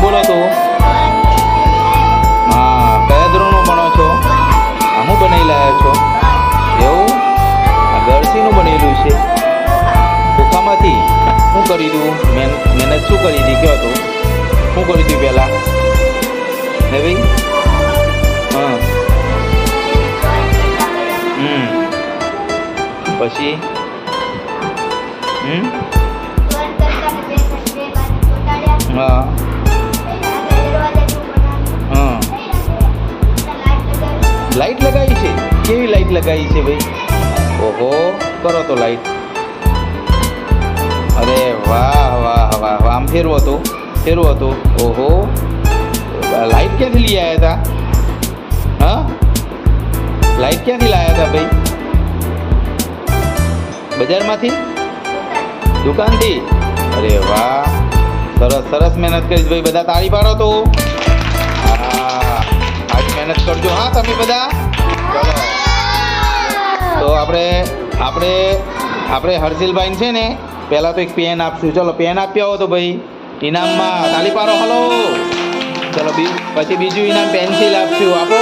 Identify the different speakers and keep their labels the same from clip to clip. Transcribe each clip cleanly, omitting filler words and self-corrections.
Speaker 1: બોલો તો હા કયા ધોરણમાં ભણો છો હું બનાવી લાવ્યા છો એવું આ ગળસીનું બનેલું છે ખોખામાંથી શું કરી દઉં મહેનત શું કરી હતી કહો તો શું કરી હતી પહેલાં હે ભાઈ હા પછી હા હા લાઈટ લગાવી છે કેવી લાઈટ લગાવી છે ભાઈ ઓહો કરો તો લાઈટ અરે વાહ વાહ વાહ વાહ આમ ફેરવો હતો ઓહો લાઈટ ક્યાંથી લઈ આવ્યા હતા હા લાઈટ ક્યાંથી લાવ્યા હતા ભાઈ બજારમાંથી દુકાનથી અરે વાહ સરસ સરસ મહેનત કરીશ ભાઈ બધા તાળી પાડો તો હા આજ મહેનત કરજો હા તમે બધા ચલો તો આપણે હર્ષિલભાઈ છે ને પહેલાં તો એક પેન આપશું ચલો પેન આપી આવો તો ભાઈ ઇનામમાં તાળી પાડો હાલો ચલો પછી બીજું ઇનામ પેન્સિલ આપશું આપો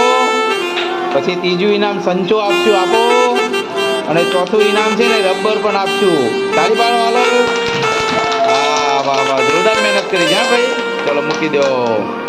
Speaker 1: પછી ત્રીજું ઇનામ સંચો આપશું આપો અને ચોથું ઇનામ છે ને રબર પણ આપશું તાળી પાડો હાલો હા વાહ વાહ જોરદાર મહેનત કરી હા ભાઈ ચલો મૂકી દો